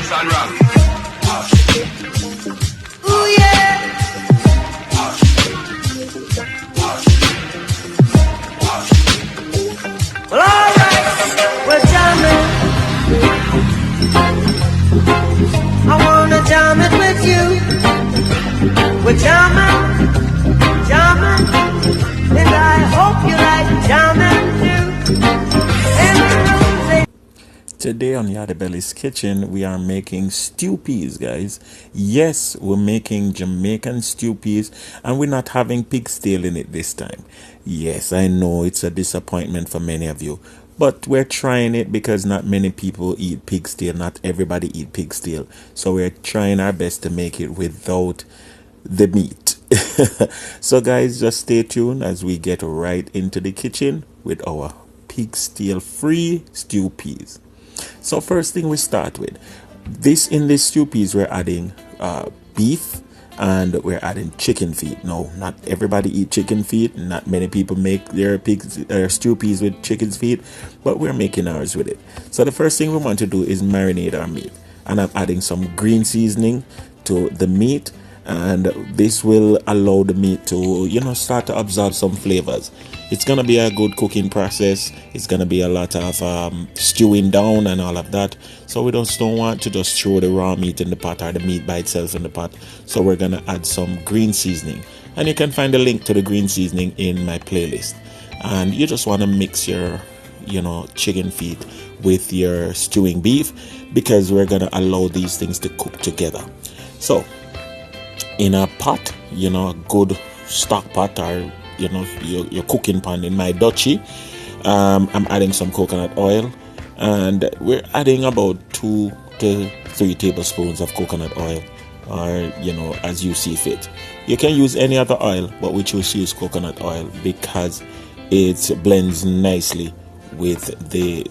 Ooh yeah. Well, alright, we're jamming. I wanna jam it with you. We're jamming, jamming, and I hope you like jamming too. Today on Yardie Belly's Kitchen, we are making stew peas, guys. Yes, we're making Jamaican stew peas, and we're not having pig's tail in it this time. Yes, I know it's a disappointment for many of you, but we're trying it because not many people eat pig's tail. Not everybody eat pig's tail, so we're trying our best to make it without the meat. So guys, just stay tuned as we get right into the kitchen with our pig's tail free stew peas. So first thing we start with, in this stew peas we're adding beef and we're adding chicken feet. No, not everybody eat chicken feet. Not many people make their stew peas with chicken's feet, but we're making ours with it. So the first thing we want to do is marinate our meat, and I'm adding some green seasoning to the meat, and this will allow the meat to start to absorb some flavors. It's gonna be a good cooking process. It's gonna be a lot of stewing down and all of that, so we don't want to just throw the raw meat in the pot or the meat by itself in the pot. So we're gonna add some green seasoning, and you can find a link to the green seasoning in my playlist. And you just want to mix your chicken feet with your stewing beef, because we're gonna allow these things to cook together. So in a pot, a good stock pot, or your cooking pan. In my Dutchie, I'm adding some coconut oil, and we're adding about 2 to 3 tablespoons of coconut oil, or as you see fit. You can use any other oil, but we choose to use coconut oil because it blends nicely with the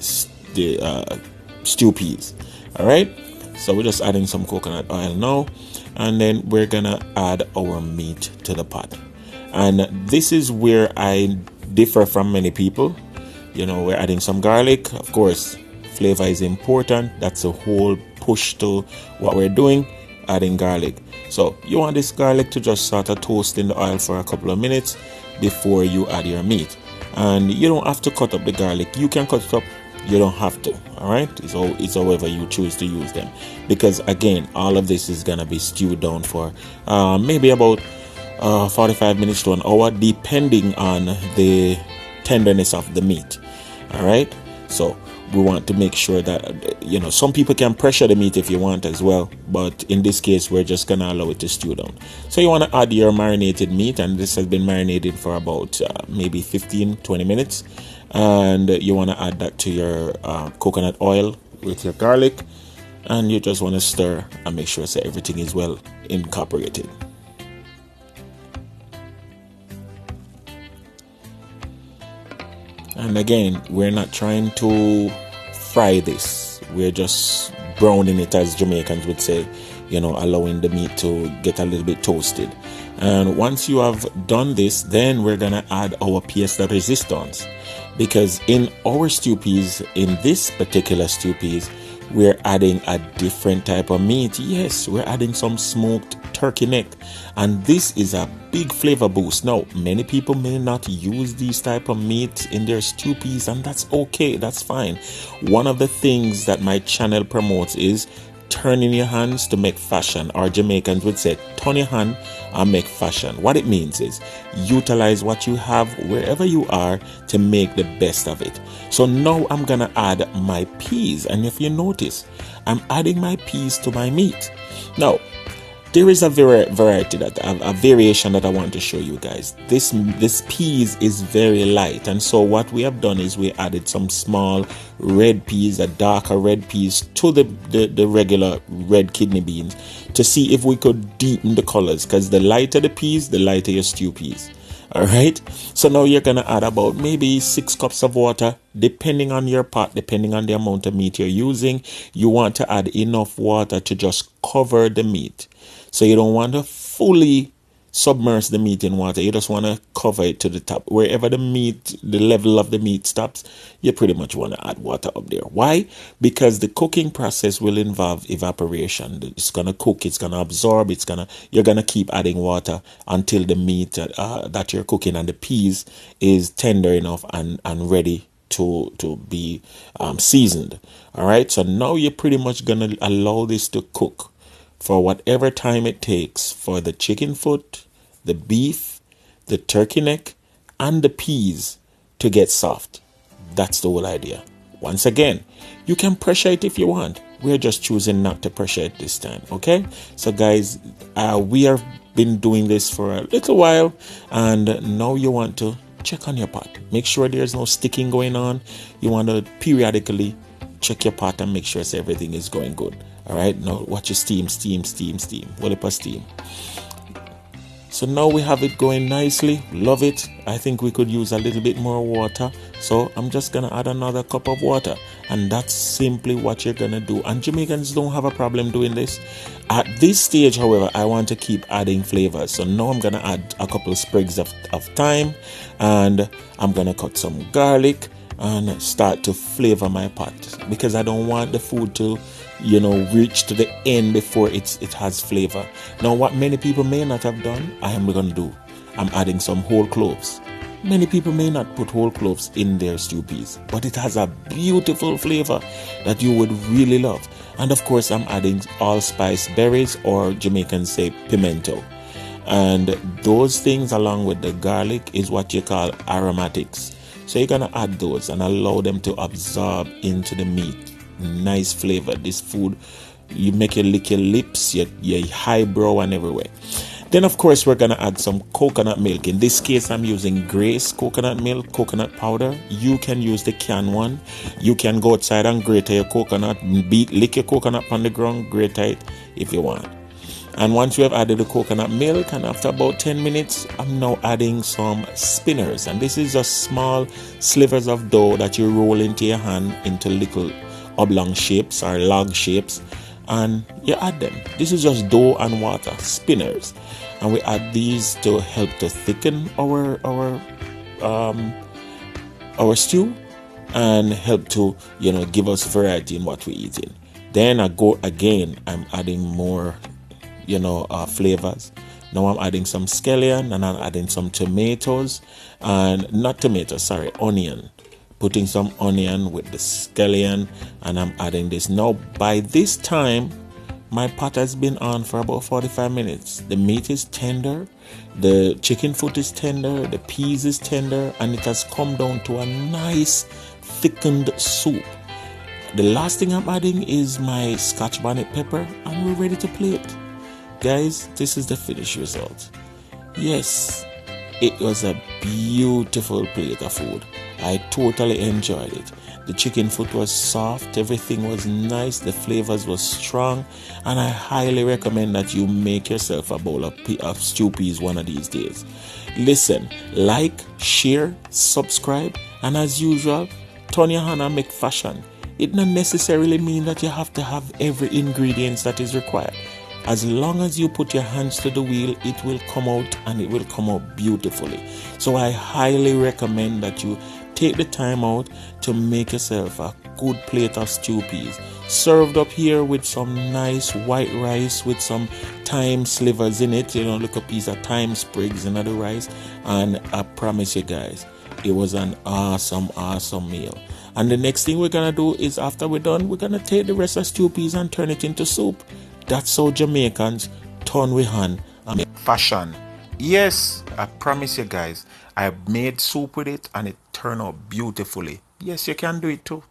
stew peas. All right, so we're just adding some coconut oil now, and then we're gonna add our meat to the pot. And this is where I differ from many people. We're adding some garlic. Of course, flavor is important. That's the whole push to what we're doing, adding garlic. So you want this garlic to just sort of toast in the oil for a couple of minutes before you add your meat. And you don't have to cut up the garlic. You can cut it up. You don't have to. All right, it's however you choose to use them, because again, all of this is gonna be stewed down for maybe about 45 minutes to an hour, depending on the tenderness of the meat. All right, so we want to make sure that some people can pressure the meat if you want as well, but in this case we're just gonna allow it to stew down. So you want to add your marinated meat, and this has been marinated for about maybe 15-20 minutes, and you want to add that to your coconut oil with your garlic, and you just want to stir and make sure that everything is well incorporated. And again, we're not trying to fry this. We're just browning it, as Jamaicans would say, allowing the meat to get a little bit toasted. And once you have done this, then we're going to add our pièce de résistance. Because in our stew peas, in this particular stew peas, we're adding a different type of meat. Yes, we're adding some smoked turkey neck, and this is a big flavor boost. Now, many people may not use these type of meat in their stew peas, and that's okay, that's fine. One of the things that my channel promotes is turning your hands to make fashion, or Jamaicans would say turn your hand and make fashion. What it means is utilize what you have wherever you are to make the best of it. So now I'm gonna add my peas, and if you notice, I'm adding my peas to my meat. Now there is a variation that I want to show you guys. This peas is very light, and so what we have done is we added some small red peas, a darker red peas, to the regular red kidney beans, to see if we could deepen the colors, because the lighter the peas, the lighter your stew peas. All right, so now you're gonna add about maybe 6 cups of water, depending on your pot, depending on the amount of meat you're using. You want to add enough water to just cover the meat, so you don't want to fully submerge the meat in water. You just want to cover it to the top. Wherever the level of the meat stops, you pretty much want to add water up there. Why? Because the cooking process will involve evaporation. It's going to cook, it's going to absorb, you're going to keep adding water until the meat that you're cooking and the peas is tender enough and ready to be seasoned. All right, so now you're pretty much going to allow this to cook for whatever time it takes for the chicken foot, the beef, the turkey neck, and the peas to get soft. That's the whole idea. Once again, you can pressure it if you want. We're just choosing not to pressure it this time, okay? So guys, we have been doing this for a little while, and now you want to check on your pot. Make sure there's no sticking going on. You want to periodically check your pot and make sure everything is going good. All right, now watch your steam. Well, up a steam. So now we have it going nicely. Love it. I think we could use a little bit more water. So I'm just going to add another cup of water. And that's simply what you're going to do. And Jamaicans don't have a problem doing this. At this stage, however, I want to keep adding flavors. So now I'm going to add a couple of sprigs of thyme. And I'm going to cut some garlic and start to flavor my pot. Because I don't want the food to reach to the end before it has flavor. Now what many people may not have done, I am going to do. I'm adding some whole cloves. Many people may not put whole cloves in their stew peas, but it has a beautiful flavor that you would really love. And of course I'm adding allspice berries, or Jamaicans say pimento. And those things along with the garlic is what you call aromatics. So you're going to add those and allow them to absorb into the meat. Nice flavor. This food, you make you lick your lips, your highbrow and everywhere. Then of course we're gonna add some coconut milk. In this case I'm using Grace coconut milk, coconut powder. You can use the canned one. You can go outside and grate your coconut, lick your coconut on the ground, grate it if you want. And once you have added the coconut milk, and after about 10 minutes, I'm now adding some spinners. And this is just small slivers of dough that you roll into your hand into little oblong shapes or log shapes, and you add them. This is just dough and water, spinners, and we add these to help to thicken our stew and help to give us variety in what we're eating. Then I go again. I'm adding more flavors. Now I'm adding some scallion, and I'm adding some tomatoes, and not tomatoes, sorry, onion. Putting some onion with the scallion, and I'm adding this. Now by this time my pot has been on for about 45 minutes. The meat is tender, the chicken foot is tender, the peas is tender, and it has come down to a nice thickened soup. The last thing I'm adding is my Scotch bonnet pepper, and we're ready to plate. Guys, this is the finished result. Yes, it was a beautiful plate of food. I totally enjoyed it. The chicken foot was soft, everything was nice, the flavors were strong, and I highly recommend that you make yourself a bowl of stew peas one of these days. Listen, like, share, subscribe, and as usual, turn your hand and make fashion. It not necessarily mean that you have to have every ingredient that is required. As long as you put your hands to the wheel, it will come out, and it will come out beautifully. So I highly recommend that you take the time out to make yourself a good plate of stew peas, served up here with some nice white rice with some thyme slivers in it. Look, a piece of thyme sprigs in the rice, and I promise you guys, it was an awesome meal. And the next thing we're gonna do is, after we're done, we're gonna take the rest of stew peas and turn it into soup. That's how Jamaicans turn with hand and make fashion. Yes, I promise you guys, I made soup with it and it turned out beautifully. Yes, you can do it too.